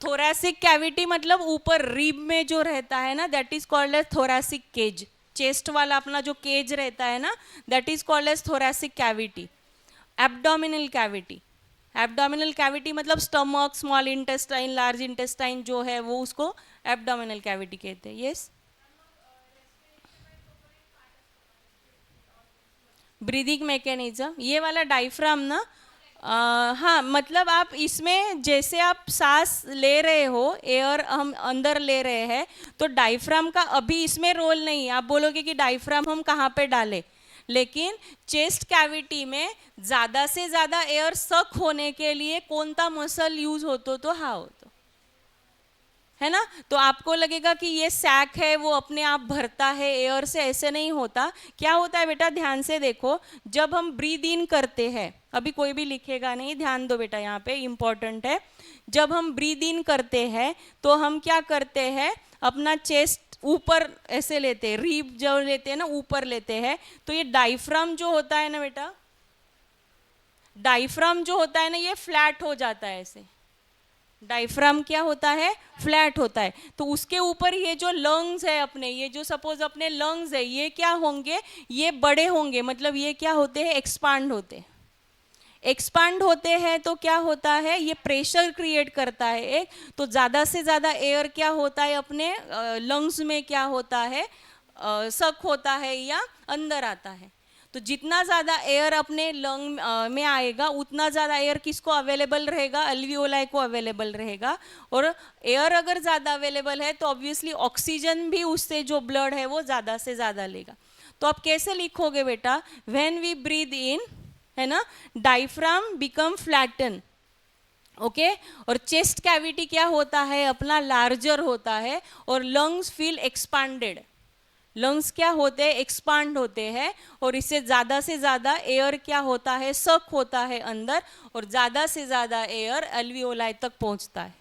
Thoracic cavity मतलब ऊपर rib में जो रहता है ना, that is called as thoracic cage. Chest वाला अपना जो केज रहता है ना, that is called as thoracic cavity. Abdominal cavity, abdominal cavity मतलब stomach, small intestine, large intestine जो है वो उसको एब्डोमिनल कैविटी कहते हैं। यस, ब्रीदिंग मैकेनिज्म ये वाला डायफ्राम ना, हाँ मतलब आप इसमें जैसे आप सांस ले रहे हो, एयर हम अंदर ले रहे हैं, तो डायफ्राम का अभी इसमें रोल नहीं है। आप बोलोगे कि डायफ्राम हम कहाँ पे डालें, लेकिन चेस्ट कैविटी में ज़्यादा से ज़्यादा एयर सक होने के लिए कौन सा मसल यूज होतो, तो हाँ होतो है ना। तो आपको लगेगा कि ये सैक है वो अपने आप भरता है एयर से, ऐसे नहीं होता। क्या होता है बेटा, ध्यान से देखो, जब हम ब्रीद इन करते हैं, अभी कोई भी लिखेगा नहीं, ध्यान दो बेटा, यहाँ पे इंपॉर्टेंट है। जब हम ब्रीद इन करते हैं तो हम क्या करते हैं, अपना चेस्ट ऊपर ऐसे लेते हैं, रीब जो लेते हैं ना ऊपर लेते हैं, तो ये डायफ्राम जो होता है ना बेटा, डायफ्राम जो होता है ना ये फ्लैट हो जाता है ऐसे। डायफ्राम क्या होता है, फ्लैट होता है। तो उसके ऊपर ये जो लंग्स है अपने, ये जो सपोज अपने लंग्स है, ये क्या होंगे, ये बड़े होंगे, मतलब ये क्या होते हैं, एक्सपांड होते हैं। एक्सपांड होते हैं तो क्या होता है, ये प्रेशर क्रिएट करता है एक, तो ज़्यादा से ज़्यादा एयर क्या होता है अपने लंग्स में, क्या होता है, सक होता है या अंदर आता है। तो जितना ज़्यादा एयर अपने लंग में आएगा, उतना ज़्यादा एयर किसको अवेलेबल रहेगा, अल्वियोलाई को अवेलेबल रहेगा। और एयर अगर ज़्यादा अवेलेबल है तो ऑब्वियसली ऑक्सीजन भी उससे जो ब्लड है वो ज़्यादा से ज़्यादा लेगा। तो आप कैसे लिखोगे बेटा, व्हेन वी ब्रीद इन, है ना, डायफ्राम बिकम फ्लैटन, ओके, और चेस्ट कैविटी क्या होता है अपना, लार्जर होता है, और लंग्स फील एक्सपांडेड। लंग्स क्या होते हैं, एक्सपांड होते हैं, और इससे ज़्यादा से ज़्यादा एयर क्या होता है, सक होता है अंदर, और ज़्यादा से ज़्यादा एयर अल्वियोलाई तक पहुंचता है।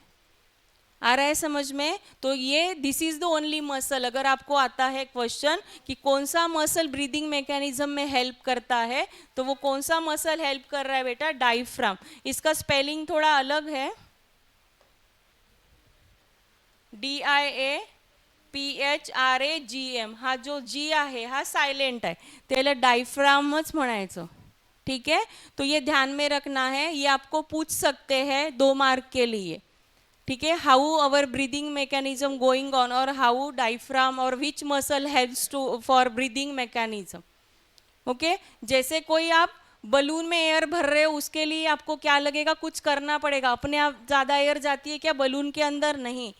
आ रहा है समझ में। तो ये this is the only muscle, अगर आपको आता है क्वेश्चन कि कौन सा मसल ब्रीदिंग मैकेनिज्म में हेल्प करता है, तो वो कौन सा मसल हेल्प कर रहा है बेटा, डायफ्राम। इसका स्पेलिंग थोड़ा अलग है, DIAPHRAGM, हा जो जी आहे हा सायलेंट आहे, त्याला डायफ्रामच म्हणायचं। ठीक है, तो ये ध्यान में रखना है, ये आपको पूछ सकते हैं 2 मार्क के लिए। ठीक है, how our breathing mechanism going on, और हाउ डायफ्राम और which muscle helps to for breathing mechanism. Okay, जैसे कोई आप बलून में एयर भर रहे हो, उसके लिए आपको क्या लगेगा, कुछ करना पड़ेगा, अपने आप ज़्यादा एयर जाती है क्या बलून के अंदर, नहीं,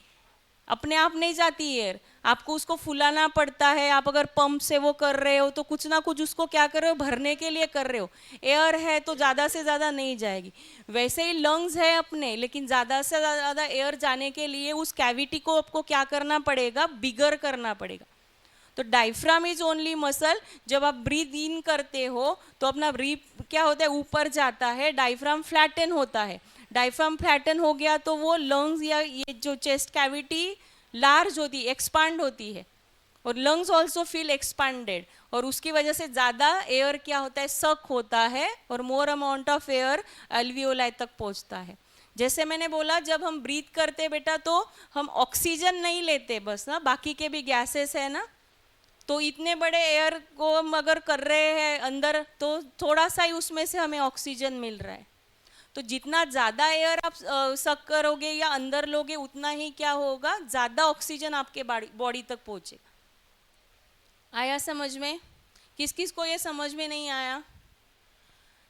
अपने आप नहीं जाती एयर, आपको उसको फुलाना पड़ता है। आप अगर पंप से वो कर रहे हो तो कुछ ना कुछ उसको क्या कर रहे हो, भरने के लिए कर रहे हो, एयर है तो ज़्यादा से ज़्यादा नहीं जाएगी। वैसे ही लंग्स है अपने, लेकिन ज़्यादा से ज़्यादा एयर जाने के लिए उस कैविटी को आपको क्या करना पड़ेगा, बिगर करना पड़ेगा। तो डायफ्राम इज ओनली मसल, जब आप ब्रीथ इन करते हो तो अपना ब्रीथ क्या होता है, ऊपर जाता है, डायफ्राम फ्लैटन होता है। डायफ्राम फ्लैटन हो गया तो वो लंग्स या ये जो चेस्ट कैविटी लार्ज होती है, एक्सपांड होती है, और लंग्स ऑल्सो फील एक्सपांडेड, और उसकी वजह से ज़्यादा एयर क्या होता है, सक होता है, और more amount of air alveoli तक पहुंचता है। जैसे मैंने बोला, जब हम ब्रीथ करते बेटा तो हम ऑक्सीजन नहीं लेते बस ना, बाकी के भी गैसेस है ना, तो इतने बड़े एयर को हम अगर कर रहे हैं अंदर, तो थोड़ा सा ही उसमें से हमें ऑक्सीजन मिल रहा है। तो जितना ज़्यादा एयर आप सक करोगे या अंदर लोगे, उतना ही क्या होगा, ज़्यादा ऑक्सीजन आपके बॉडी तक पहुँचेगा। आया समझ में, किस किस को ये समझ में नहीं आया।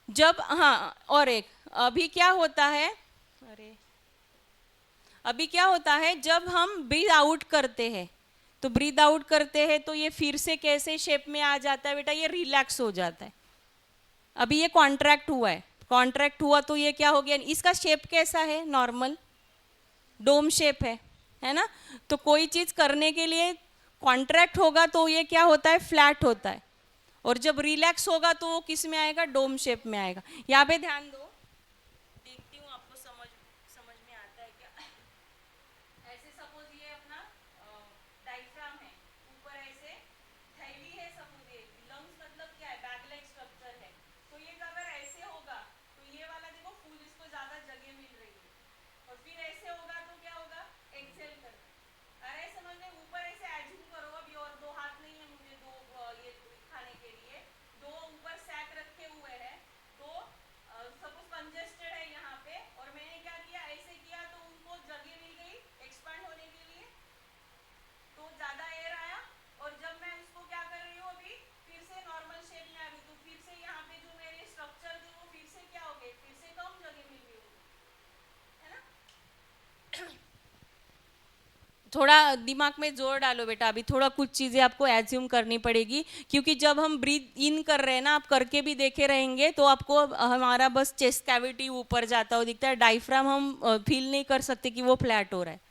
जब, हाँ, और एक, अभी क्या होता है, अरे अभी क्या होता है, जब हम ब्रीथ आउट करते हैं, तो ब्रीथ आउट करते हैं तो ये फिर से कैसे शेप में आ जाता है बेटा, ये रिलैक्स हो जाता है। अभी ये कॉन्ट्रैक्ट हुआ है, कॉन्ट्रैक्ट हुआ तो ये क्या हो गया, इसका शेप कैसा है, नॉर्मल डोम शेप है ना। तो कोई चीज़ करने के लिए कॉन्ट्रैक्ट होगा तो ये क्या होता है, फ्लैट होता है, और जब रिलैक्स होगा तो वो किस में आएगा, डोम शेप में आएगा। यहाँ पे ध्यान दो, देखती हूँ आपको समझ समझ में आता है क्या। ऐसे सपोज ये अपना डायफ्राम है, ऊपर ऐसे थैली है, सपोज ये लंग्स मतलब क्या है, बैग लाइक स्ट्रक्चर है। तो ये अगर ऐसे होगा तो ये वाला देखो फूल, इसको ज़्यादा जगह मिल रही है, और फिर ऐसे होगा तो क्या हो थोड़ा दिमाग में जोर डालो बेटा, अभी थोड़ा कुछ चीज़ें आपको एज्यूम करनी पड़ेगी, क्योंकि जब हम ब्रीथ इन कर रहे हैं ना, आप करके भी देखे रहेंगे तो आपको हमारा बस चेस्ट कैविटी ऊपर जाता हुआ दिखता है, डायफ्राम हम फील नहीं कर सकते कि वो फ्लैट हो रहा है।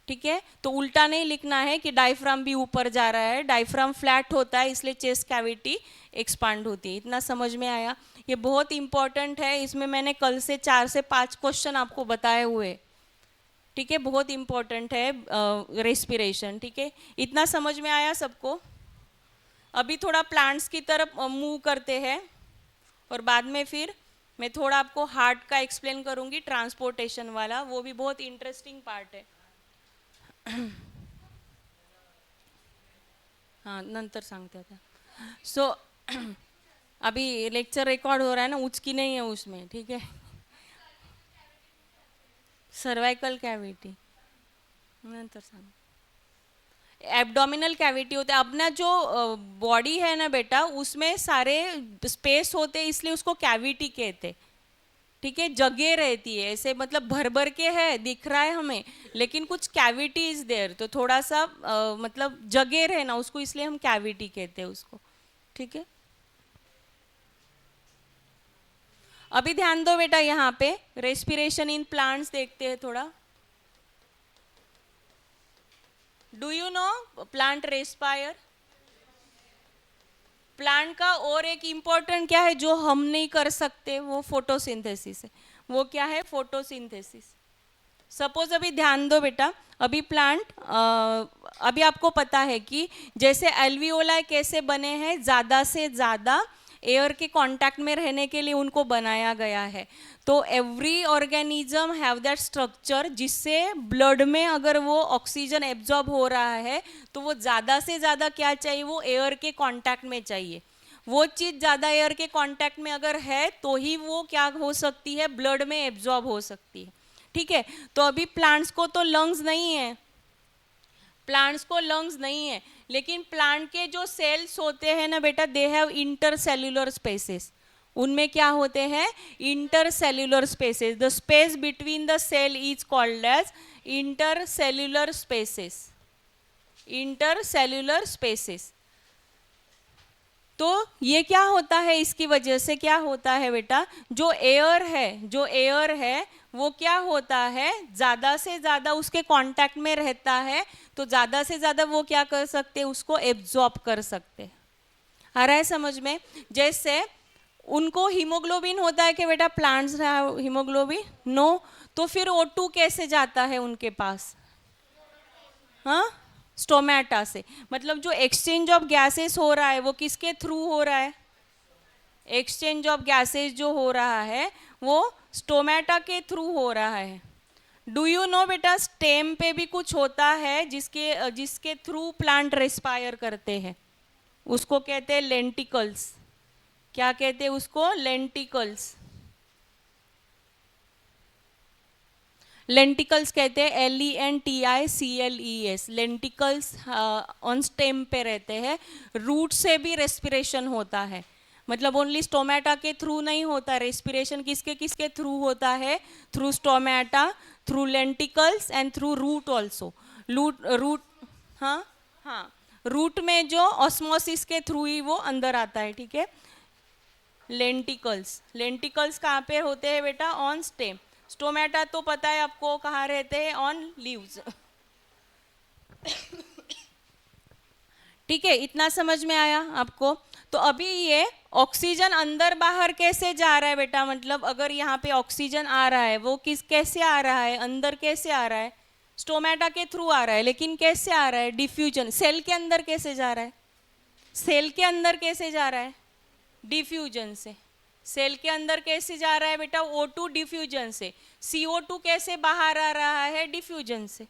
ठीक है, तो उल्टा नहीं लिखना है कि डायफ्राम भी ऊपर जा रहा है, डायफ्राम फ्लैट होता है इसलिए चेस्ट कैविटी एक्सपांड होती है। इतना समझ में आया? ये बहुत इंपॉर्टेंट है, इसमें मैंने कल से 4 से 5 क्वेश्चन आपको बताए हुए। ठीक है, बहुत इंपॉर्टेंट है रेस्पिरेशन। ठीक है, इतना समझ में आया सबको? अभी थोड़ा प्लांट्स की तरफ मूव करते हैं, और बाद में फिर मैं थोड़ा आपको हार्ट का एक्सप्लेन करूंगी, ट्रांसपोर्टेशन वाला, वो भी बहुत इंटरेस्टिंग पार्ट है। हाँ, नंतर सांगते आता। सो अभी लेक्चर रिकॉर्ड हो रहा है ना, उचकी नहीं है उसमें। ठीक है, सर्वाइकल कैविटी नंतर सांग। एब्डोमिनल कैविटी होता है। अपना जो बॉडी है ना बेटा, उसमें सारे स्पेस होते हैं, इसलिए उसको कैविटी कहते। ठीक है, जगह रहती है ऐसे, मतलब भर भर के है दिख रहा है हमें, लेकिन कुछ कैविटी इज देयर, तो थोड़ा सा मतलब जगह रहना उसको, इसलिए हम कैविटी कहते हैं उसको। ठीक है, अभी ध्यान दो बेटा, यहाँ पे रेस्पिरेशन इन प्लांट्स देखते हैं थोड़ा। Do you know plant respire? Plant का और एक इम्पोर्टेंट क्या है जो हम नहीं कर सकते, वो फोटोसिंथेसिस है। वो क्या है? फोटोसिंथेसिस। सपोज अभी ध्यान दो बेटा, अभी प्लांट अभी आपको पता है कि जैसे एल्वियोलाई कैसे बने हैं, ज़्यादा से ज़्यादा एयर के कांटेक्ट में रहने के लिए उनको बनाया गया है। तो every organism have that structure, जिससे ब्लड में अगर वो ऑक्सीजन एब्जॉर्ब हो रहा है तो वो ज़्यादा से ज़्यादा क्या चाहिए, वो एयर के कांटेक्ट में चाहिए। वो चीज़ ज़्यादा एयर के कांटेक्ट में अगर है तो ही वो क्या हो सकती है, ब्लड में एब्जॉर्ब हो सकती है। ठीक है, तो अभी प्लांट्स को तो लंग्स नहीं है, प्लांट्स को लंग्स नहीं है, लेकिन प्लांट के जो सेल्स होते हैं ना बेटा, दे हैव इंटरसेल्युलर स्पेसेस। उनमें क्या होते हैं? Intercellular spaces. The space between the cell is called as intercellular spaces. Intercellular spaces. तो ये क्या होता है, इसकी वजह से क्या होता है बेटा, जो एयर है, जो एयर है वो क्या होता है, ज़्यादा से ज़्यादा उसके कांटेक्ट में रहता है, तो ज़्यादा से ज़्यादा वो क्या कर सकते हैं, उसको एब्जॉर्ब कर सकते हैं। आ रहा है समझ में? जैसे उनको हीमोग्लोबिन होता है कि बेटा, प्लांट्स हीमोग्लोबिन नो, तो फिर O2 कैसे जाता है उनके पास? हाँ, स्टोमेटा से। मतलब जो एक्सचेंज ऑफ गैसेस हो रहा है वो किसके थ्रू हो रहा है? एक्सचेंज ऑफ गैसेस जो हो रहा है वो स्टोमेटा के थ्रू हो रहा है। डू यू नो बेटा, स्टेम पे भी कुछ होता है जिसके जिसके थ्रू प्लांट रेस्पायर करते हैं, उसको कहते हैं लेंटिकल्स। क्या कहते हैं उसको? लेंटिकल्स। लेंटिकल्स कहते हैं, LENTICLES। लेंटिकल्स ऑन स्टेम पे रहते हैं। रूट से भी रेस्पिरेशन होता है, मतलब ओनली स्टोमेटा के थ्रू नहीं होता रेस्पिरेशन, किसके किसके थ्रू होता है? Through stomata, through lenticels and through root also. Root, हाँ हाँ, रूट में जो ऑस्मोसिस के थ्रू ही वो अंदर आता है। ठीक है, लेंटिकल्स। लेंटिकल्स कहाँ पे होते हैं बेटा? On stem. स्टोमेटा तो पता है आपको कहाँ रहते हैं? On leaves. ठीक है, इतना समझ में आया आपको? तो अभी ये ऑक्सीजन अंदर बाहर कैसे जा रहा है बेटा, मतलब अगर यहाँ पे ऑक्सीजन आ रहा है वो किस कैसे आ रहा है, अंदर कैसे आ रहा है? स्टोमेटा के थ्रू आ रहा है, लेकिन कैसे आ रहा है? डिफ्यूजन। सेल के अंदर कैसे जा रहा है? सेल के अंदर कैसे जा रहा है? डिफ्यूजन से। सेल के अंदर कैसे जा रहा है बेटा? O2 डिफ्यूजन से। CO2 कैसे बाहर आ रहा है? डिफ्यूजन से।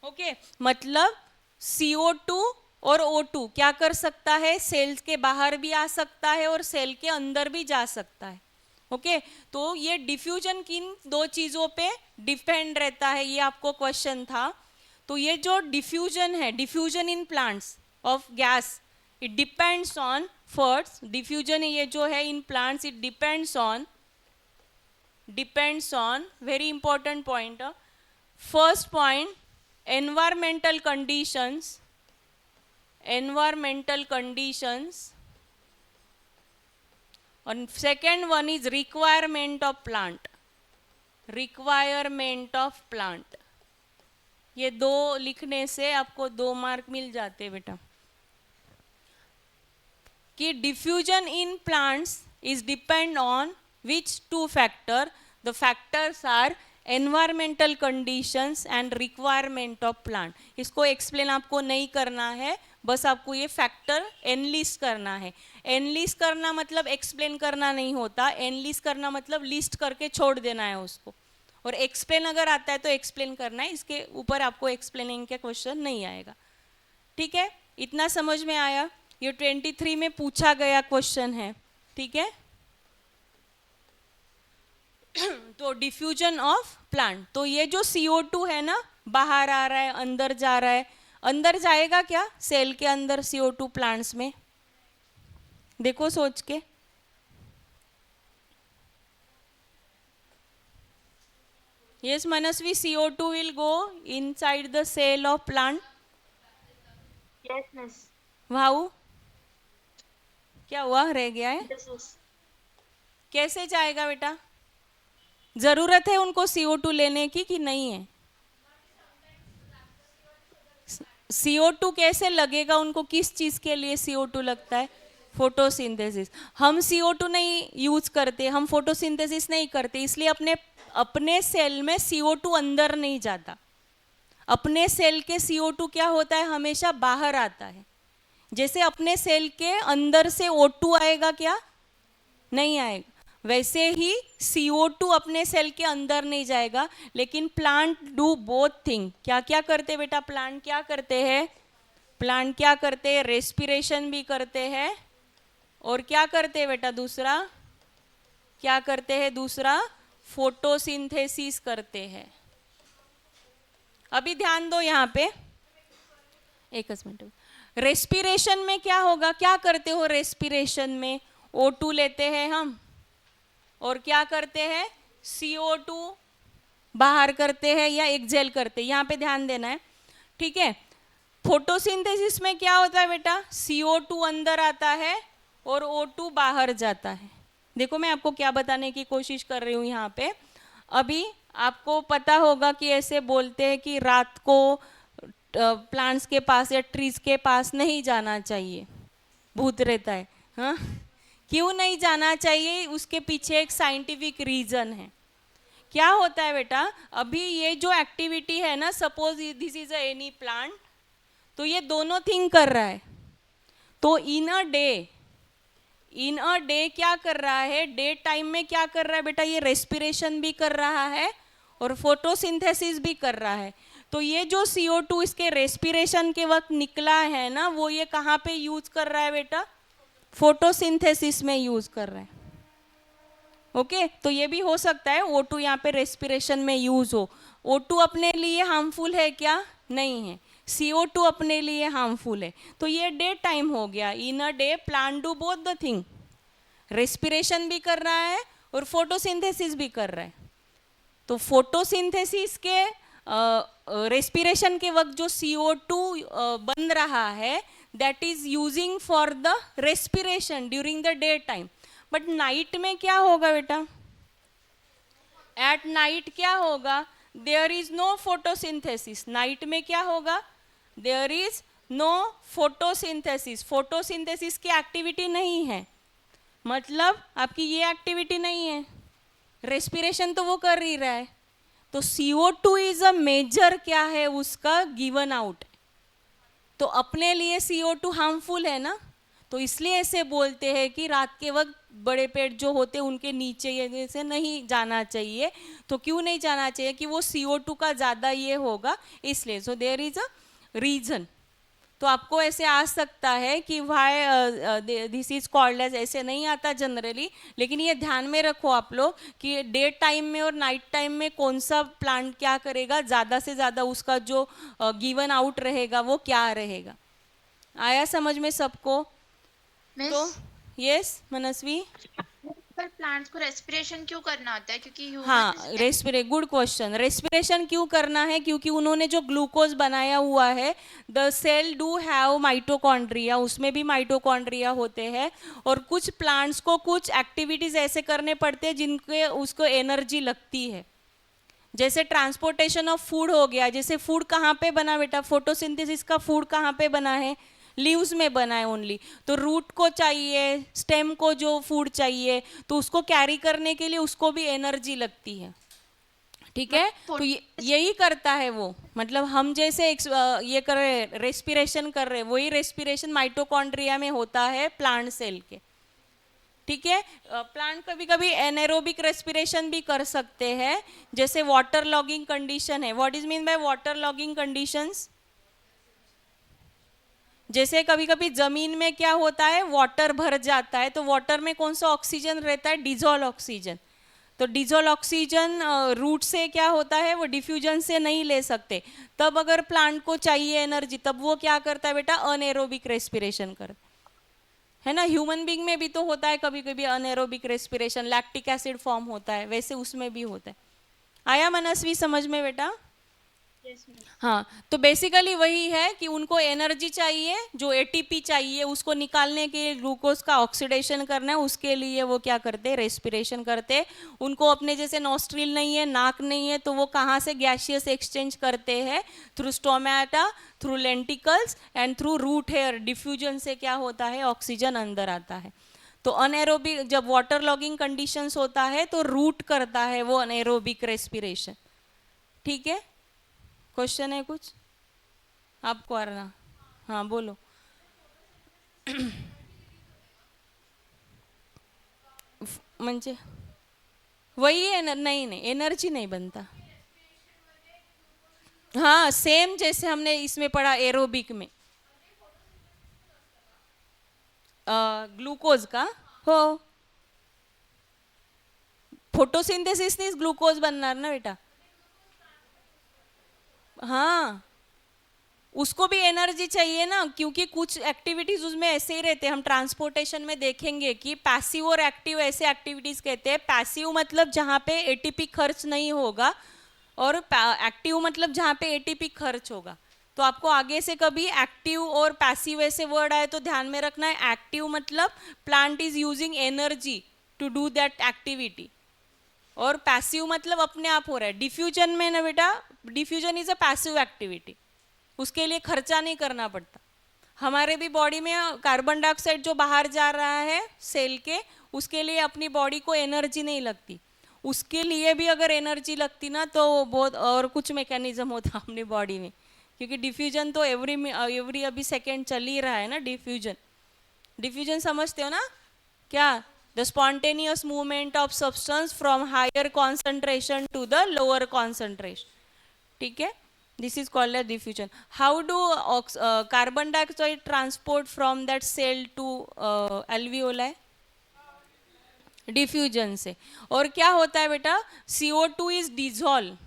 ओके, मतलब CO2 और O2 क्या कर सकता है? सेल के बाहर भी आ सकता है और सेल के अंदर भी जा सकता है। ओके, तो ये डिफ्यूजन किन दो चीजों पे डिपेंड रहता है, ये आपको क्वेश्चन था। तो ये जो डिफ्यूजन है, diffusion in plants of gas, it depends on first diffusion, ये जो है in plants, it depends on very important point. First point, environmental conditions, environmental conditions, and second one is requirement of plant, requirement of plant. ये दो लिखने से आपको 2 mark मिल जाते हैं बेटा. कि diffusion in plants is depend on which two factor? The factors are environmental conditions and requirement of plant. इसको explain आपको नहीं करना है, बस आपको ये फैक्टर एनलिस्ट करना है. एनलिस्ट करना मतलब एक्सप्लेन करना नहीं होता, एनलिस्ट करना मतलब लिस्ट करके छोड़ देना है उसको. और एक्सप्लेन अगर आता है तो एक्सप्लेन करना है, इसके ऊपर आपको एक्सप्लेनिंग का क्वेश्चन नहीं आएगा. ठीक है, इतना समझ में आया. ये 23 में पूछा गया क्वेश्चन है. ठीक है, तो डिफ्यूजन ऑफ प्लांट. तो ये जो CO2 है ना, बाहर आ रहा है, अंदर जा रहा है. अंदर जाएगा क्या सेल के अंदर CO2 प्लांट्स में? देखो सोच के. Yes, Manasvi, CO2 will go inside the cell of plant. Yes, miss. भाऊ क्या हुआ, रह गया है? Yes, miss. कैसे जाएगा बेटा? जरूरत है उनको CO2 लेने की कि नहीं है? CO2 कैसे लगेगा उनको? किस चीज के लिए CO2 लगता है? फोटोसिंथेसिस. हम CO2 नहीं यूज करते, हम फोटोसिंथेसिस नहीं करते, इसलिए अपने सेल में CO2 अंदर नहीं जाता. अपने सेल के CO2 क्या होता है, हमेशा बाहर आता है. जैसे अपने सेल के अंदर से O2 आएगा क्या? नहीं आएगा. वैसे ही CO2 अपने सेल के अंदर नहीं जाएगा. लेकिन प्लांट डू बोथ थिंग. क्या क्या करते बेटा प्लांट? क्या करते हैं प्लांट? क्या करते हैं? रेस्पिरेशन भी करते हैं. और क्या करते हैं बेटा दूसरा? क्या करते हैं दूसरा? फोटोसिंथेसिस करते हैं. अभी ध्यान दो यहाँ पे, एक मिनट. रेस्पिरेशन में क्या होगा? क्या करते हो रेस्पिरेशन में? O2 लेते हैं हम और क्या करते हैं? CO2 बाहर करते हैं या एक्सेल करते हैं. यहाँ पे ध्यान देना है. ठीक है, फोटोसिंथेसिस में क्या होता है बेटा? CO2 अंदर आता है और O2 बाहर जाता है. देखो मैं आपको क्या बताने की कोशिश कर रही हूँ यहाँ पे. अभी आपको पता होगा कि ऐसे बोलते हैं कि रात को प्लांट्स के पास या ट्रीज के पास नहीं जाना चाहिए, भूत रहता है. हाँ, क्यों नहीं जाना चाहिए? उसके पीछे एक साइंटिफिक रीजन है. क्या होता है बेटा, अभी ये जो एक्टिविटी है ना, suppose this is any plant, तो ये दोनों थिंग कर रहा है. तो इन अ डे क्या कर रहा है? डे टाइम में क्या कर रहा है बेटा? ये रेस्पिरेशन भी कर रहा है और फोटोसिंथेसिस भी कर रहा है. तो ये जो CO2 इसके रेस्पिरेशन के वक्त निकला है ना, वो ये कहाँ पे यूज कर रहा है बेटा? फोटोसिंथेसिस में यूज कर रहा है. ओके, तो ये भी हो सकता है O2 यहाँ पे रेस्पिरेशन में यूज हो. O2 अपने लिए हार्मफुल है क्या? नहीं है. CO2 अपने लिए हार्मफुल है. तो ये डे टाइम हो गया. In a day plant do both the thing. Respiration भी कर रहा है और फोटोसिंथेसिस भी कर रहा है. तो फोटोसिंथेसिस के रेस्पिरेशन के वक्त जो CO2 बन रहा है, that is using for the respiration during the day time. But night में क्या होगा बेटा? एट नाइट क्या होगा? There is no photosynthesis. Night में क्या होगा? There is no photosynthesis. Photosynthesis की एक्टिविटी नहीं है, मतलब आपकी ये एक्टिविटी नहीं है. रेस्पिरेशन तो वो कर ही रहा है. तो CO2 इज अ मेजर क्या है उसका? Given out. तो अपने लिए CO2 हार्मफुल है ना, तो इसलिए ऐसे बोलते हैं कि रात के वक्त बड़े पेड़ जो होते हैं उनके नीचे ये से नहीं जाना चाहिए. तो क्यों नहीं जाना चाहिए? कि वो CO2 का ज़्यादा ये होगा इसलिए. So there is a reason. तो आपको ऐसे आ सकता है कि why this is called as, ऐसे नहीं आता जनरली, लेकिन ये ध्यान में रखो आप लोग कि डे टाइम में और नाइट टाइम में कौन सा प्लांट क्या करेगा, ज़्यादा से ज़्यादा उसका जो गिवन आउट रहेगा वो क्या रहेगा. आया समझ में सबको? Miss, तो यस मनस्वी. पर प्लांट्स को रेस्पिरेशन क्यों करना होता है? क्योंकि हाँ, ह्यूमन गुड क्वेश्चन। रेस्पिरेशन क्यों करना है? क्योंकि उन्होंने जो ग्लूकोज बनाया हुआ है, the cell do have mitochondria, उसमें भी माइटोकॉन्ड्रिया होते हैं, और कुछ प्लांट्स को कुछ एक्टिविटीज ऐसे करने पड़ते हैं जिनके उसको एनर्जी लगती है। जैसे ट्रांसपोर्टेशन ऑफ फूड हो गया। जैसे फूड कहाँ पे बना बेटा? फोटोसिंथेसिस का फूड कहाँ पे बना है? लीव्स में बना है ओनली। तो रूट को चाहिए, स्टेम को जो फूड चाहिए, तो उसको कैरी करने के लिए उसको भी एनर्जी लगती है। ठीक है, तो यही करता है वो। मतलब हम जैसे ये कर रहे, रेस्पिरेशन कर रहे, वही रेस्पिरेशन माइटोकॉन्ड्रिया में होता है प्लांट सेल के। ठीक है, प्लांट कभी कभी एनारोबिक रेस्पिरेशन भी कर सकते हैं, जैसे वाटर लॉगिंग कंडीशन है। What is mean by water logging conditions? जैसे कभी कभी जमीन में क्या होता है, वाटर भर जाता है, तो वाटर में कौन सा ऑक्सीजन रहता है? Dissolve oxygen. तो डिजोल्व ऑक्सीजन रूट से क्या होता है, वो डिफ्यूजन से नहीं ले सकते। तब अगर प्लांट को चाहिए एनर्जी, तब वो क्या करता है बेटा? अनएरोबिक रेस्पिरेशन करता है ना। ह्यूमन बींग में भी तो होता है कभी कभी anaerobic respiration, lactic acid form होता है, वैसे उसमें भी होता है। आया मनस्वी समझ में बेटा? Yes, miss. हाँ, तो बेसिकली वही है कि उनको एनर्जी चाहिए, जो एटीपी चाहिए उसको निकालने के लिए ग्लूकोज का ऑक्सीडेशन करना है, उसके लिए वो क्या करते हैं? रेस्पिरेशन करते हैं। उनको अपने जैसे नॉस्ट्रिल नहीं है, नाक नहीं है, तो वो कहाँ से गैसियस एक्सचेंज करते हैं? Through stomata, through lenticels and through root hair. Diffusion से क्या होता है? ऑक्सीजन अंदर आता है। तो अनएरोबिक, जब वाटर लॉगिंग कंडीशंस होता है तो रूट करता है वो अनएरोबिक रेस्पिरेशन। ठीक है, क्वेश्चन है कुछ आपको आना? हाँ बोलो। म्हणजे वही है नहीं नहीं, एनर्जी नहीं बनता। हाँ, सेम जैसे हमने इसमें पढ़ा एरोबिक में, ग्लूकोज का। हो, फोटोसिंथेसिस ग्लूकोज बनणार ना बेटा। हाँ, उसको भी एनर्जी चाहिए ना, क्योंकि कुछ एक्टिविटीज उसमें ऐसे ही रहते हैं। हम ट्रांसपोर्टेशन में देखेंगे कि पैसिव और एक्टिव ऐसे एक्टिविटीज कहते हैं। पैसिव मतलब जहाँ पे एटीपी खर्च नहीं होगा, और एक्टिव मतलब जहाँ पे एटीपी खर्च होगा। तो आपको आगे से कभी एक्टिव और पैसिव ऐसे वर्ड आए तो ध्यान में रखना है। एक्टिव मतलब plant is using energy to do that activity, और पैसिव मतलब अपने आप हो रहा है। डिफ्यूजन में ना बेटा, diffusion is a passive activity, उसके लिए खर्चा नहीं करना पड़ता। हमारे भी बॉडी में कार्बन डाइऑक्साइड जो बाहर जा रहा है सेल के, उसके लिए अपनी बॉडी को एनर्जी नहीं लगती। उसके लिए भी अगर एनर्जी लगती ना, तो बहुत और कुछ मैकेनिज्म होता अपनी बॉडी में, क्योंकि डिफ्यूजन तो एवरी अभी सेकेंड चल ही रहा है ना। डिफ्यूजन, डिफ्यूजन समझते हो ना क्या? The spontaneous movement of substance from higher concentration to the lower concentration. ठीक है, this is called as diffusion. How do carbon dioxide transport from that cell to alveoli? Diffusion से। और क्या होता है बेटा? CO2 इज डिजोल्व,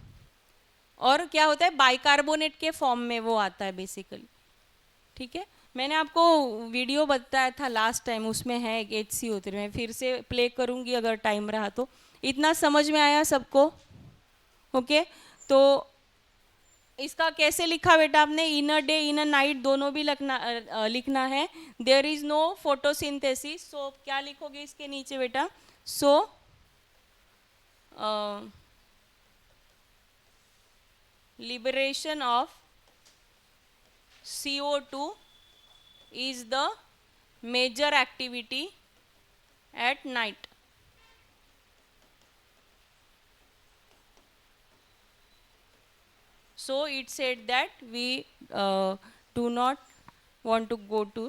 और क्या होता है? बाइकार्बोनेट के फॉर्म में वो आता है बेसिकली। ठीक है, मैंने आपको वीडियो बताया था लास्ट टाइम, उसमें है HCO3। मैं फिर से प्ले करूंगी अगर टाइम रहा तो। इतना समझ में आया सबको? ओके, तो इसका कैसे लिखा बेटा आपने? इन a day in a night दोनों भी लिखना है। There is no photosynthesis, so क्या लिखोगे इसके नीचे बेटा? So liberation of CO2 is the major activity at night. So it said that we do not want to go to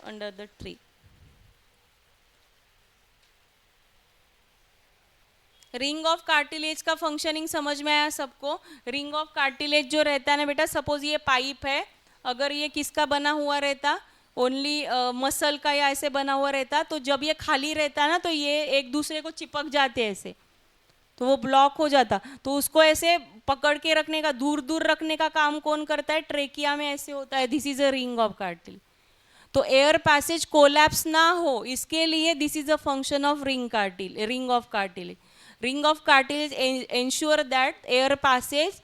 under the tree. Ring of cartilage का functioning समझ में आया सबको? रिंग ऑफ कार्टिलेज जो रहता है ना बेटा, सपोज ये पाइप है, अगर ये किसका बना हुआ रहता? ओनली मसल का या ऐसे बना हुआ रहता, तो जब ये खाली रहता ना, तो ये एक दूसरे को चिपक जाते ऐसे, तो वो ब्लॉक हो जाता। तो उसको ऐसे पकड़ के रखने का, दूर दूर रखने का काम कौन करता है? ट्रेकिया में ऐसे होता है। This is a ring of cartilage. तो एयर पैसेज कोलैप्स ना हो इसके लिए this is a function of ring of cartilage. Ring of cartilage ensure that air passage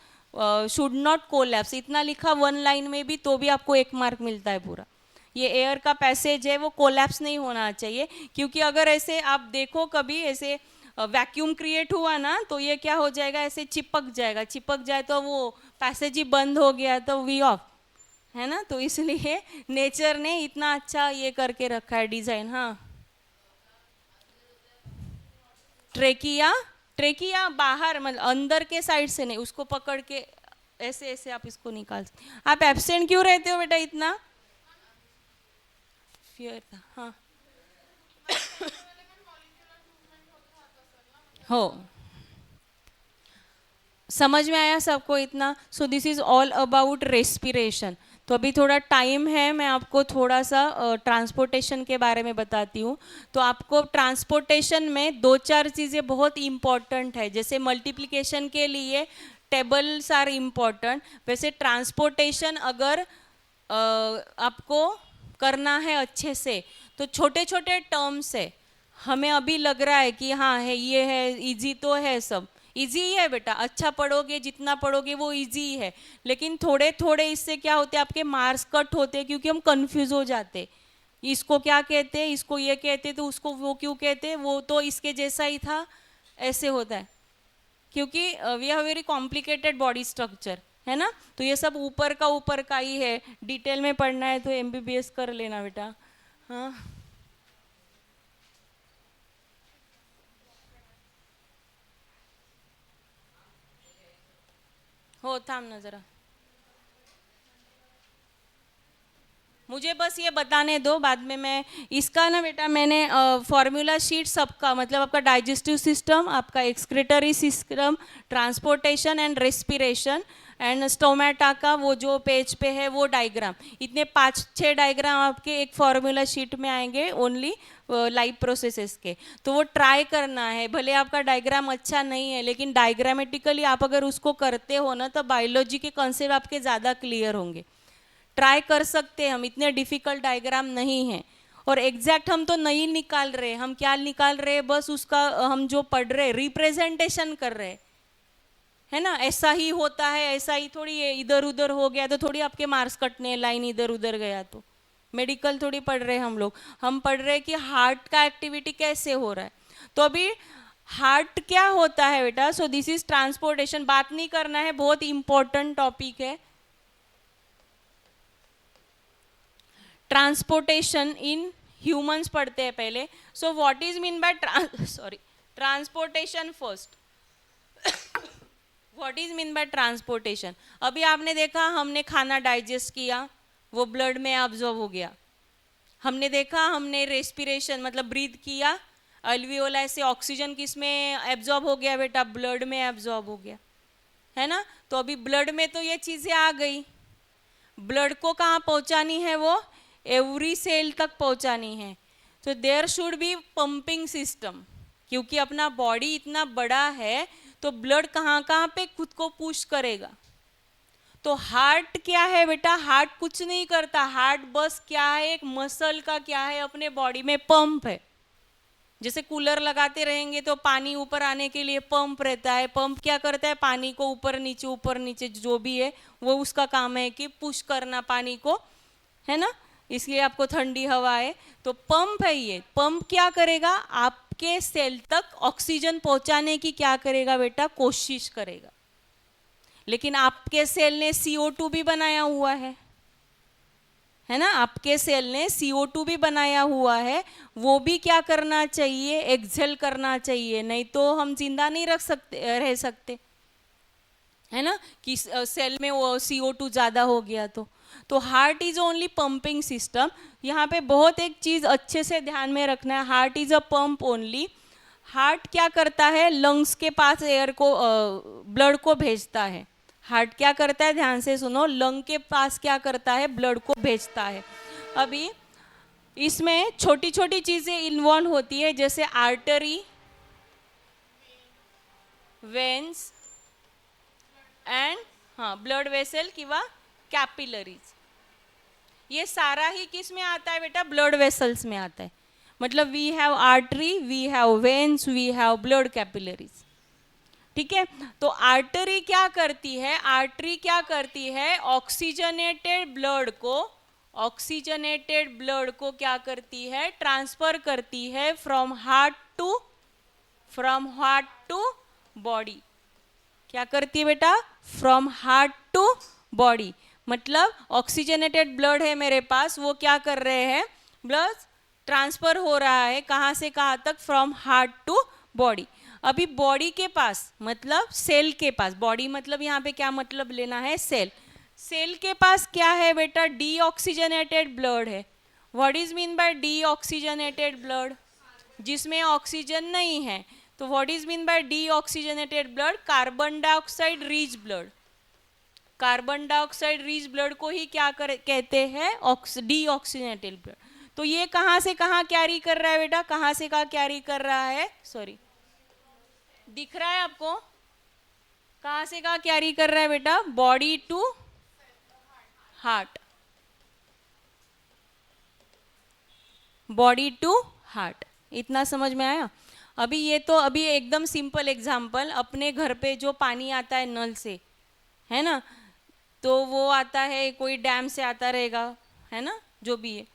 should not collapse. इतना लिखा वन लाइन में भी तो भी आपको 1 मार्क मिलता है पूरा. ये एयर का पैसेज है वो कोलैप्स नहीं होना चाहिए, क्योंकि अगर ऐसे आप देखो कभी ऐसे वैक्यूम क्रिएट हुआ ना तो ये क्या हो जाएगा, ऐसे चिपक जाएगा. चिपक जाए तो वो पैसेज ही बंद हो गया तो वी ऑफ है ना. तो इसलिए नेचर ने इतना अच्छा ये करके रखा है डिजाइन. हाँ, ट्रेकिया. ट्रेकिया बाहर मतलब अंदर के साइड से नहीं, उसको पकड़ के ऐसे ऐसे आप इसको निकाल सकते. आप एब्सेंट क्यों रहते हो बेटा इतना? फियर था. हाँ हो, समझ में आया सबको इतना? सो this is all about respiration. तो अभी थोड़ा टाइम है, मैं आपको थोड़ा सा ट्रांसपोर्टेशन के बारे में बताती हूँ. तो आपको ट्रांसपोर्टेशन में 2-4 चीज़ें बहुत इम्पॉर्टेंट है. जैसे मल्टीप्लिकेशन के लिए टेबल्स आर इम्पॉर्टेंट, वैसे ट्रांसपोर्टेशन अगर आपको करना है अच्छे से तो छोटे छोटे टर्म्स है. हमें अभी लग रहा है कि हाँ है, ये है, इजी तो है, सब इजी ही है बेटा. अच्छा पढ़ोगे, जितना पढ़ोगे वो इजी ही है. लेकिन थोड़े थोड़े इससे क्या होते हैं, आपके मार्क्स कट होते हैं क्योंकि हम कंफ्यूज हो जाते. इसको क्या कहते हैं, इसको ये कहते, तो उसको वो क्यों कहते, वो तो इसके जैसा ही था, ऐसे होता है. क्योंकि we have very complicated body structure है ना. तो ये सब ऊपर का ही है. डिटेल में पढ़ना है तो एमबीबीएस कर लेना बेटा. हाँ, हो, थाम ना जरा, मुझे बस ये बताने दो, बाद में मैं इसका ना बेटा मैंने फॉर्मूला शीट सबका मतलब आपका डाइजेस्टिव सिस्टम, आपका excretory system, transportation and respiration and stomata का वो जो पेज पे है वो डायग्राम, इतने 5-6 डायग्राम आपके एक फॉर्मूला शीट में आएंगे ओनली लाइव प्रोसेसेस के. तो वो ट्राई करना है. भले आपका डायग्राम अच्छा नहीं है लेकिन डायग्रामेटिकली आप अगर उसको करते हो ना तो बायोलॉजी के कॉन्सेप्ट आपके ज़्यादा क्लियर होंगे. ट्राई कर सकते हैं हम, इतने डिफिकल्ट डायग्राम नहीं है. और एग्जैक्ट हम तो नहीं निकाल रहे, हम क्या निकाल रहे हैं, बस उसका हम जो पढ़ रहे रिप्रेजेंटेशन कर रहे है ना. ऐसा ही होता है, ऐसा ही थोड़ी है, इधर उधर हो गया तो थोड़ी आपके मार्क्स कटने, लाइन इधर उधर गया तो. मेडिकल थोड़ी पढ़ रहे हम लोग, हम पढ़ रहे कि हार्ट का एक्टिविटी कैसे हो रहा है. तो अभी हार्ट क्या होता है बेटा, सो दिस इज ट्रांसपोर्टेशन. बात नहीं करना है, बहुत इंपॉर्टेंट टॉपिक है. ट्रांसपोर्टेशन इन ह्यूमंस पढ़ते हैं पहले. So what is mean bye transportation first. What is mean bye transportation. अभी आपने देखा हमने खाना डाइजेस्ट किया, वो ब्लड में अब्जॉर्ब हो गया. हमने देखा हमने रेस्पिरेशन मतलब ब्रीथ किया, अल्वियोलाई से ऑक्सीजन किस में एब्जॉर्ब हो गया बेटा, ब्लड में एब्जॉर्ब हो गया है ना. तो अभी ब्लड में तो ये चीज़ें आ गई, ब्लड को कहाँ पहुँचानी है, वो एवरी सेल तक पहुँचानी है. तो there should be pumping system, क्योंकि अपना बॉडी इतना बड़ा है तो ब्लड कहाँ कहाँ पे खुद को पुश करेगा. तो हार्ट क्या है बेटा, हार्ट कुछ नहीं करता. हार्ट बस क्या है, एक मसल का क्या है, अपने बॉडी में पंप है. जैसे कूलर लगाते रहेंगे तो पानी ऊपर आने के लिए पंप रहता है. पंप क्या करता है, पानी को ऊपर नीचे जो भी है वो उसका काम है कि पुश करना पानी को, है ना. इसलिए आपको ठंडी हवा है. तो पंप है ये. पंप क्या करेगा, आपके सेल तक ऑक्सीजन पहुंचाने की क्या करेगा बेटा, कोशिश करेगा. लेकिन आपके सेल ने CO2 भी बनाया हुआ है ना. आपके सेल ने CO2 भी बनाया हुआ है, वो भी क्या करना चाहिए, एक्सहेल करना चाहिए. नहीं तो हम जिंदा नहीं रह सकते है ना, कि सेल में वो CO2 ज़्यादा हो गया तो heart is only pumping system. यहाँ पे बहुत एक चीज़ अच्छे से ध्यान में रखना है, heart is a pump only. Heart क्या करता है, लंग्स के पास एयर को ब्लड को भेजता है. हार्ट क्या करता है, ध्यान से सुनो, लंग के पास क्या करता है, ब्लड को भेजता है. अभी इसमें छोटी छोटी चीज़ें इन्वॉल्व होती है, जैसे आर्टरी, वेन्स एंड हाँ ब्लड वेसल किंवा कॅपिलरीज. ये सारा ही किस में आता है बेटा? ब्लड वेसल्स में आता है। मतलब we have artery, we have veins, we have blood capillaries. ठीक है, तो आर्टरी क्या करती है? आर्टरी क्या करती है? ऑक्सीजनेटेड ब्लड को क्या करती है? ट्रांसफर करती है फ्रॉम हार्ट टू बॉडी। क्या करती है बेटा? From heart to body. मतलब ऑक्सीजनेटेड ब्लड है मेरे पास, वो क्या कर रहे हैं? ब्लड ट्रांसफर हो रहा है कहाँ से कहाँ तक? From heart to body. अभी बॉडी के पास मतलब सेल के पास, बॉडी मतलब यहाँ पे क्या मतलब लेना है? सेल। सेल के पास क्या है बेटा? डीऑक्सीजनेटेड ब्लड है। What is mean bye deoxygenated blood? जिसमें ऑक्सीजन नहीं है। तो what is mean bye deoxygenated blood? Carbon dioxide rich blood. Carbon dioxide rich blood को ही क्या कहते हैं? Deoxygenated blood. तो ये कहाँ से कहाँ कैरी कर रहा है बेटा? कहाँ से कहाँ कैरी कर रहा है? सॉरी, दिख रहा है आपको? कहाँ से कहाँ कैरी कर रहा है बेटा? Body to heart, body to heart. इतना समझ में आया? अभी ये तो अभी एकदम सिंपल एग्जांपल, अपने घर पे जो पानी आता है नल से, है ना, तो वो आता है कोई डैम से आता रहेगा, है ना, जो भी है।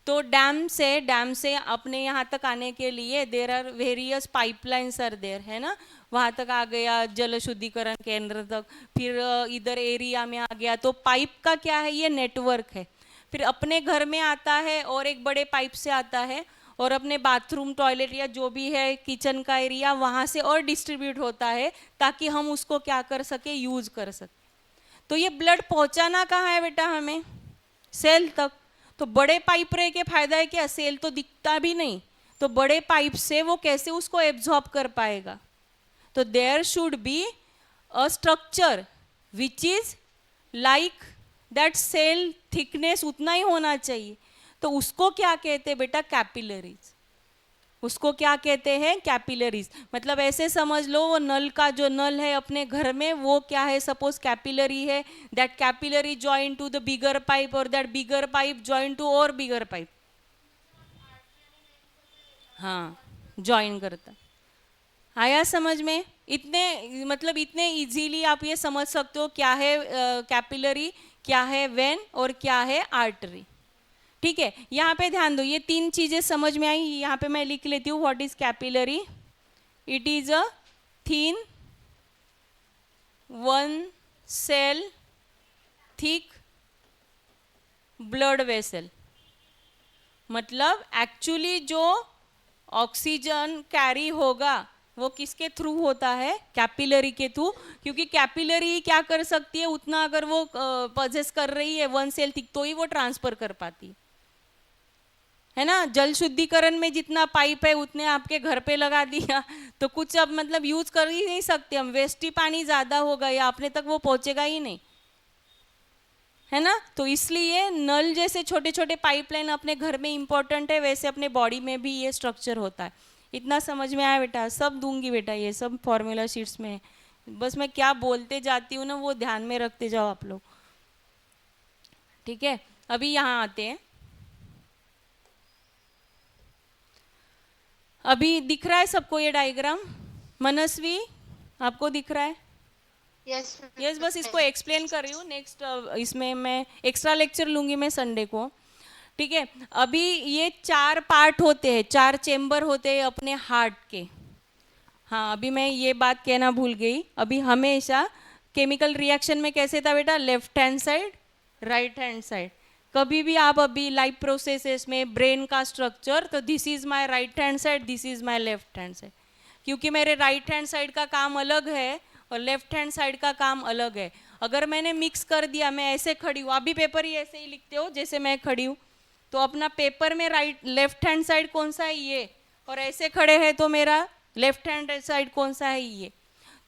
तो डैम से अपने यहाँ तक आने के लिए there are various pipelines are there, है ना। वहाँ तक आ गया जल शुद्धिकरण केंद्र तक, फिर इधर एरिया में आ गया। तो पाइप का क्या है? ये नेटवर्क है। फिर अपने घर में आता है और एक बड़े पाइप से आता है, और अपने बाथरूम टॉयलेट या जो भी है किचन का एरिया, वहाँ से और डिस्ट्रीब्यूट होता है ताकि हम उसको क्या कर सके? यूज कर सके। तो ये ब्लड पहुंचाना कहाँ है बेटा हमें? सेल तक। तो बड़े पाइप रहे के फायदा है क्या? सेल तो दिखता भी नहीं, तो बड़े पाइप से वो कैसे उसको एब्जॉर्ब कर पाएगा? तो there should be a structure which is like that cell thickness, उतना ही होना चाहिए। तो उसको क्या कहते हैं बेटा? कैपिलरीज। उसको क्या कहते हैं? कैपिलरीज। मतलब ऐसे समझ लो, वो नल का जो नल है अपने घर में, वो क्या है? सपोज कैपिलरी है। That capillary join to the bigger pipe, और that bigger pipe join to और बिगर पाइप। हाँ, जॉइन करता। आया समझ में? इतने मतलब इतने इजीली आप ये समझ सकते हो क्या है कैपिलरी, क्या है वेन, और क्या है आर्टरी। ठीक है, यहाँ पे ध्यान दो, ये तीन चीजें समझ में आई। यहाँ पे मैं लिख लेती हूँ, what is capillary? It is a thin one cell thick blood vessel. मतलब एक्चुअली जो ऑक्सीजन कैरी होगा वो किसके थ्रू होता है? कैपिलरी के थ्रू। क्योंकि कैपिलरी क्या कर सकती है? उतना अगर वो पजेस कर रही है वन सेल थिक, तो ही वो ट्रांसफर कर पाती है ना। जल शुद्धिकरण में जितना पाइप है उतने आपके घर पे लगा दिया, तो कुछ अब मतलब यूज कर ही नहीं सकते हम, वेस्ट ही पानी ज्यादा हो गया, अपने तक वो पहुंचेगा ही नहीं, है ना। तो इसलिए नल जैसे छोटे छोटे पाइपलाइन अपने घर में इंपॉर्टेंट है, वैसे अपने बॉडी में भी ये स्ट्रक्चर होता है। इतना समझ में आया बेटा? सब दूंगी बेटा, ये सब फॉर्मूला शीट्स में है। बस मैं क्या बोलते जाती हूँ ना, वो ध्यान में रखते जाओ आप लोग। ठीक है, अभी यहाँ आते हैं। अभी दिख रहा है सबको ये डायग्राम? मनस्वी, आपको दिख रहा है? यस, बस इसको एक्सप्लेन कर रही हूँ। नेक्स्ट इसमें मैं एक्स्ट्रा लेक्चर लूंगी मैं संडे को। ठीक है, अभी ये 4 पार्ट होते हैं, 4 चेम्बर होते हैं अपने हार्ट के। हाँ, अभी मैं ये बात कहना भूल गई। अभी हमेशा केमिकल रिएक्शन में कैसे था बेटा? Left hand side, right hand side. कभी भी आप अभी लाइफ प्रोसेसेस में ब्रेन का स्ट्रक्चर, तो this is my right hand side, this is my left hand side. क्योंकि मेरे राइट हैंड साइड का काम अलग है और लेफ्ट हैंड साइड का काम अलग है। अगर मैंने मिक्स कर दिया, मैं ऐसे खड़ी हूँ, अभी पेपर ही ऐसे ही लिखते हो जैसे मैं खड़ी हूँ, तो अपना पेपर में लेफ्ट हैंड साइड कौन सा है? ये। और ऐसे खड़े हैं तो मेरा लेफ्ट हैंड साइड कौन सा है? ये।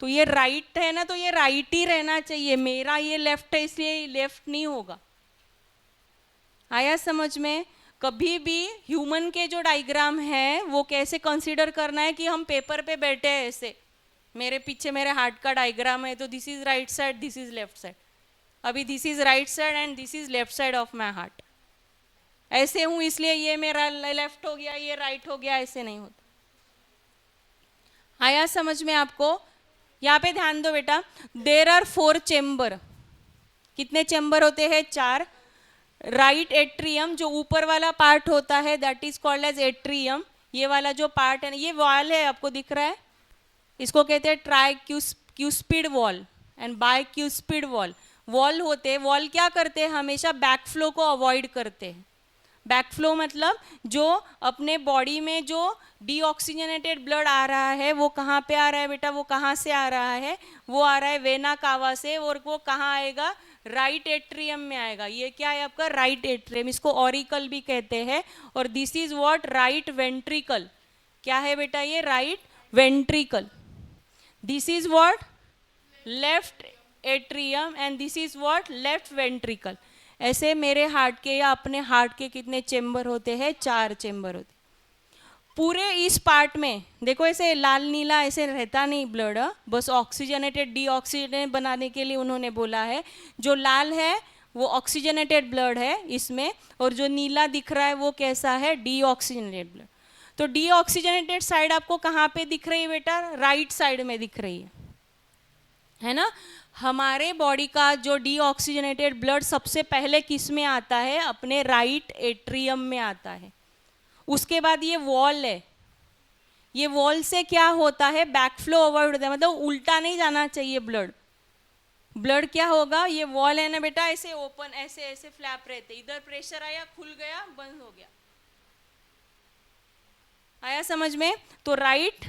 तो ये राइट है ना, तो ये राइट ही रहना चाहिए। मेरा ये लेफ्ट है इसलिए लेफ्ट नहीं होगा। आया समझ में? कभी भी ह्यूमन के जो डायग्राम है वो कैसे कंसीडर करना है कि हम पेपर पे बैठे हैं ऐसे, मेरे पीछे मेरे हार्ट का डायग्राम है, तो this is right side, this is left side. अभी this is right side and this is left side of my heart. ऐसे हूं इसलिए ये मेरा लेफ्ट हो गया, ये राइट हो गया, ऐसे नहीं होता। आया समझ में आपको? यहाँ पे ध्यान दो बेटा, देर आर 4 चेम्बर। कितने चेम्बर होते हैं? 4। राइट एट्रियम जो ऊपर वाला पार्ट होता है that is called as atrium. ये वाला जो पार्ट है, ये वॉल है, आपको दिख रहा है, इसको कहते हैं tricuspid valve and bicuspid valve. Valve होते, वॉल क्या करते हैं? हमेशा बैकफ्लो को अवॉइड करते हैं। बैकफ्लो मतलब जो अपने बॉडी में जो डीऑक्सीजनेटेड ब्लड आ रहा है वो कहाँ पे आ रहा है बेटा? वो कहाँ से आ रहा है? वो आ रहा है वेना कावा से, और वो कहाँ आएगा? राइट एट्रियम में आएगा। ये क्या है आपका? Right atrium. इसको ऑरिकल भी कहते हैं। और this is what? Right ventricle. क्या है बेटा ये? Right ventricle. This is what? Left atrium and this is what? Left ventricle. ऐसे मेरे हार्ट के या अपने हार्ट के कितने चेम्बर होते हैं? 4 चेम्बर होते। पूरे इस पार्ट में देखो ऐसे लाल नीला ऐसे रहता नहीं ब्लड, बस ऑक्सीजनेटेड डीऑक्सीजनेटेड बनाने के लिए उन्होंने बोला है। जो लाल है वो ऑक्सीजनेटेड ब्लड है इसमें, और जो नीला दिख रहा है वो कैसा है? Deoxygenated blood. तो डीऑक्सीजनेटेड साइड आपको कहाँ पे दिख रही है बेटा? राइट साइड में दिख रही है ना? हमारे बॉडी का जो डीऑक्सीजनेटेड ब्लड सबसे पहले किस में आता है? अपने राइट एट्रियम में आता है। उसके बाद ये वॉल है, ये वॉल से क्या होता है? बैकफ्लो अवॉइड होता है, मतलब उल्टा नहीं जाना चाहिए ब्लड। ब्लड क्या होगा? ये वॉल है ना बेटा, ऐसे ओपन, ऐसे ऐसे फ्लैप रहते, इधर प्रेशर आया, खुल गया, बंद हो गया। आया समझ में? तो राइट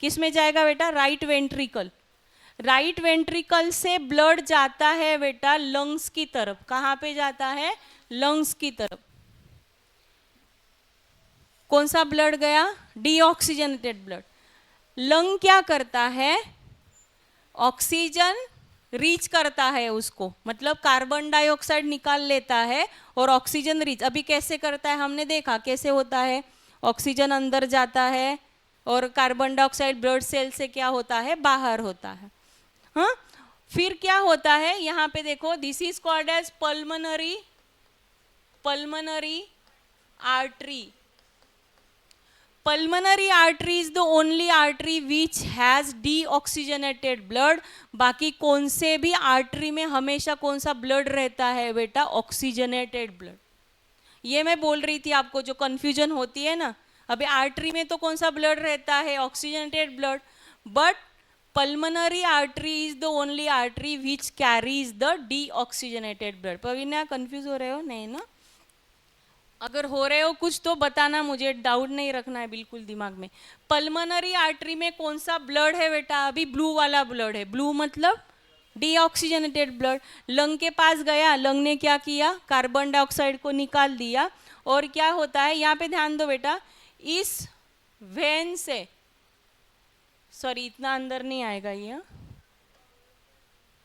किस में जाएगा बेटा? Right ventricle. राइट वेंट्रिकल से ब्लड जाता है बेटा लंग्स की तरफ। कहाँ पे जाता है? लंग्स की तरफ। कौन सा ब्लड गया? Deoxygenated blood. लंग क्या करता है? ऑक्सीजन रीच करता है उसको, मतलब कार्बन डाइऑक्साइड निकाल लेता है और ऑक्सीजन रीच। अभी कैसे करता है हमने देखा कैसे होता है। ऑक्सीजन अंदर जाता है और कार्बन डाइऑक्साइड ब्लड सेल से क्या होता है? बाहर होता है। हाँ, फिर क्या होता है यहाँ पे देखो, this is called as pulmonary artery. Pulmonary artery is the only artery which has deoxygenated blood। बाकी कौन से भी आर्टरी में हमेशा कौन सा ब्लड रहता है बेटा? Oxygenated blood. ये मैं बोल रही थी आपको, जो कंफ्यूजन होती है ना, अभी आर्टरी में तो कौन सा ब्लड रहता है? Oxygenated blood. But pulmonary artery is the only artery which carries the deoxygenated blood. Pavina confuse हो रहे हो? नहीं ना? अगर हो रहे हो कुछ तो बताना मुझे, डाउट नहीं रखना है बिल्कुल दिमाग में। पल्मोनरी आर्टरी में कौन सा ब्लड है बेटा? अभी ब्लू वाला ब्लड है। ब्लू मतलब डीऑक्सीजनेटेड ब्लड। लंग के पास गया, लंग ने क्या किया? कार्बन डाइऑक्साइड को निकाल दिया। और क्या होता है यहाँ पे ध्यान दो बेटा, इस वेन से, सॉरी इतना अंदर नहीं आएगा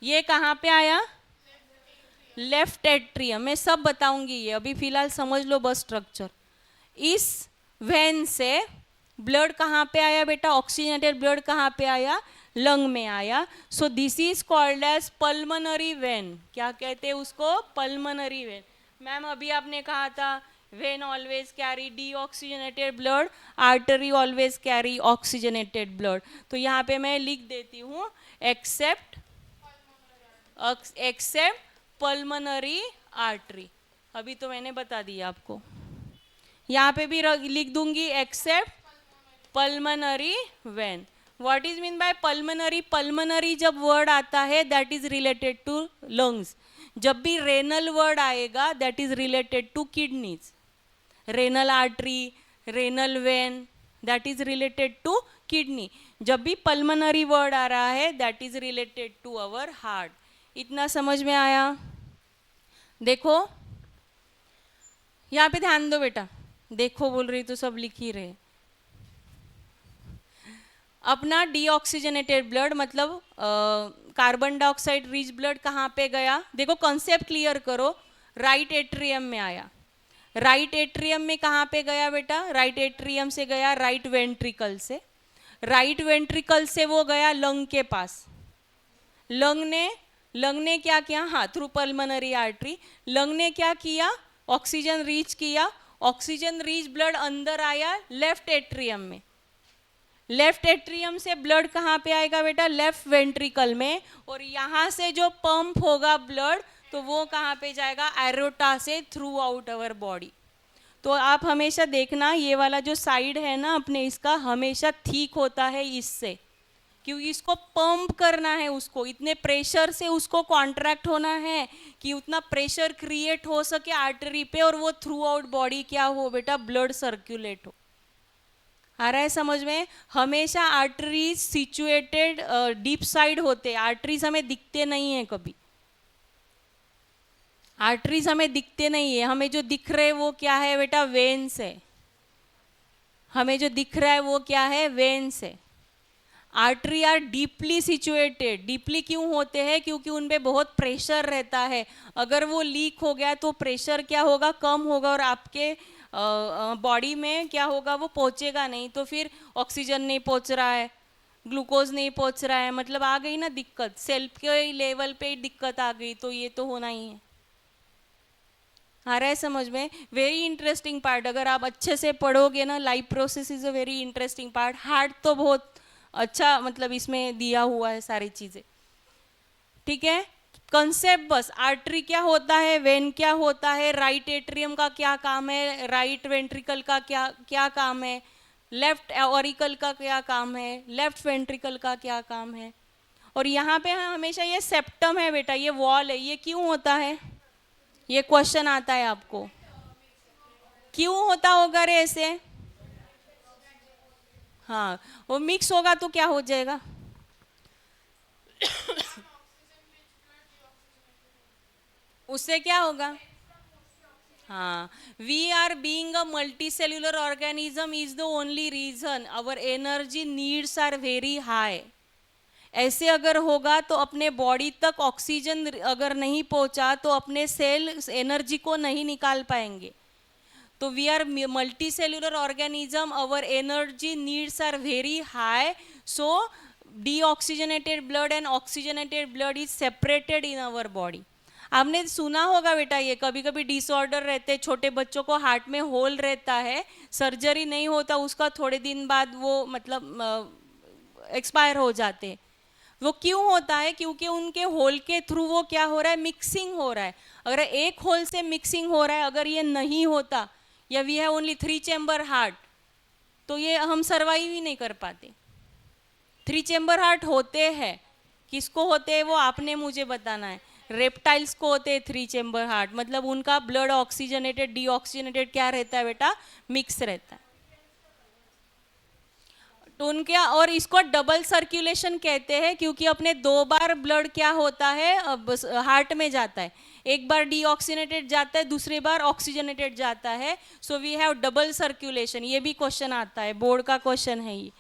ये कहाँ पे आया? Left atrium. मैं सब बताऊंगी ये, अभी फिलहाल समझ लो बस स्ट्रक्चर। इस वेन से ब्लड कहाँ पे आया बेटा? ऑक्सीजनेटेड ब्लड कहाँ पे आया? लंग में आया। So this is called as pulmonary vein. क्या कहते हैं उसको? Pulmonary vein. मैम अभी आपने कहा था when always carry deoxygenated blood, artery always carry oxygenated blood. तो यहाँ पे मैं लिख देती हूँ एक्सेप्ट पल्मोनरी आर्टरी। अभी तो मैंने बता दिया आपको। यहाँ पे भी लिख दूंगी except pulmonary vein. What is mean by pulmonary? Pulmonary जब वर्ड आता है that is related to lungs. जब भी रेनल वर्ड आएगा that is related to kidneys. Renal artery, renal vein, that is related to kidney. जब भी pulmonary word आ रहा है that is related to our heart. इतना समझ में आया? देखो यहाँ पे ध्यान दो बेटा, देखो बोल रही तो सब लिख ही रहे। अपना डीऑक्सीजनेटेड ब्लड मतलब कार्बन डाइऑक्साइड रिच ब्लड कहाँ पे गया? देखो कॉन्सेप्ट क्लियर करो। राइट एट्रियम में आया। राइट एट्रियम में कहाँ पे गया बेटा? राइट एट्रियम से गया राइट वेंट्रिकल से। राइट वेंट्रिकल से वो गया लंग के पास। लंग ने क्या किया? हाँ, थ्रू पल्मोनरी आर्टरी। लंग ने क्या किया? ऑक्सीजन रीच किया, ऑक्सीजन रीच ब्लड अंदर आया लेफ्ट एट्रियम में, लेफ्ट एट्रियम से ब्लड कहाँ पे आएगा बेटा, लेफ्ट वेंट्रिकल में, और यहाँ से जो पंप होगा ब्लड तो वो कहाँ पे जाएगा, एरोटा से थ्रू आउट अवर बॉडी। तो आप हमेशा देखना ये वाला जो साइड है ना अपने, इसका हमेशा ठीक होता है इससे, क्योंकि इसको पंप करना है, उसको इतने प्रेशर से उसको कॉन्ट्रैक्ट होना है कि उतना प्रेशर क्रिएट हो सके आर्टरी पे और वो थ्रू आउट बॉडी क्या हो बेटा, ब्लड सर्कुलेट हो। आ रहा है समझ में? हमेशा आर्टरीज सिचुएटेड डीप साइड होते, आर्टरीज हमें दिखते नहीं है कभी, आर्टरीज हमें दिखते नहीं है, हमें जो दिख रहे वो क्या है बेटा, वेन्स है, हमें जो दिख रहा है वो क्या है, वेन्स है। Artery are deeply situated, deeply क्यों होते हैं, क्योंकि उनपे बहुत प्रेशर रहता है, अगर वो लीक हो गया तो प्रेशर क्या होगा, कम होगा, और आपके बॉडी में क्या होगा, वो पहुंचेगा नहीं, तो फिर ऑक्सीजन नहीं पहुंच रहा है, ग्लूकोज नहीं पहुंच रहा है, मतलब आ गई ना दिक्कत, सेल के लेवल पे दिक्कत आ गई, तो ये तो होना ही है। आ रहा है समझ में? वेरी इंटरेस्टिंग पार्ट, अगर आप अच्छे से पढ़ोगे ना, life process is a very interesting part. Heart तो बहुत अच्छा मतलब इसमें दिया हुआ है सारी चीजें, ठीक है। कंसेप्ट बस, आर्टरी क्या होता है, वेन क्या होता है, राइट एट्रियम का क्या काम है, राइट वेंट्रिकल का क्या क्या काम है, लेफ्ट ऑरिकल का क्या काम है, लेफ्ट वेंट्रिकल का क्या काम है, और यहाँ पे हमेशा ये सेप्टम है बेटा, ये वॉल है, ये क्यों होता है, ये क्वेश्चन आता है आपको, क्यों होता होगा रे ऐसे? हाँ, वो मिक्स होगा तो क्या हो जाएगा, उससे क्या होगा? हाँ, we are being a multi cellular organism is the only reason our energy needs are very high. ऐसे अगर होगा तो अपने बॉडी तक ऑक्सीजन अगर नहीं पहुंचा तो अपने सेल एनर्जी को नहीं निकाल पाएंगे। तो we are multi cellular organism, our energy needs are very high, so deoxygenated blood and oxygenated blood is separated in our body. आपने सुना होगा बेटा, ये कभी कभी डिसऑर्डर रहते, छोटे बच्चों को हार्ट में होल रहता है, सर्जरी नहीं होता उसका, थोड़े दिन बाद वो मतलब एक्सपायर हो जाते हैं। वो क्यों होता है? क्योंकि उनके होल के थ्रू वो क्या हो रहा है, मिक्सिंग हो रहा है। अगर एक होल से मिक्सिंग हो रहा है, अगर ये नहीं होता, या we have only 3 chamber heart, तो ये हम सर्वाइव ही नहीं कर पाते। 3 चैम्बर हार्ट होते हैं, किसको होते हैं वो आपने मुझे बताना है। रेप्टाइल्स को होते हैं 3 चैम्बर हार्ट, मतलब उनका ब्लड ऑक्सीजनेटेड डीऑक्सीजनेटेड क्या रहता है बेटा, मिक्स रहता है। तो उनके, और इसको डबल सर्कुलेशन कहते हैं, क्योंकि अपने 2 बार ब्लड क्या होता है हार्ट में जाता है, एक बार डीऑक्सीजनेटेड जाता है, दूसरी बार ऑक्सीजनेटेड जाता है, so we have double circulation. ये भी क्वेश्चन आता है, बोर्ड का क्वेश्चन है ये,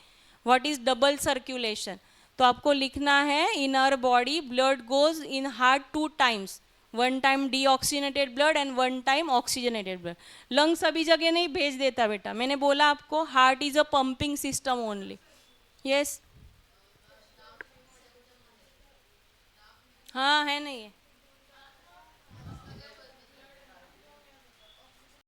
व्हाट इज डबल सर्कुलेशन। तो आपको लिखना है, in our body blood goes in heart 2 times, 1 time deoxygenated blood and 1 time oxygenated blood. Lungs सभी जगह नहीं भेज देता बेटा, मैंने बोला आपको, heart is a pumping system only. Yes, हाँ है नहीं है।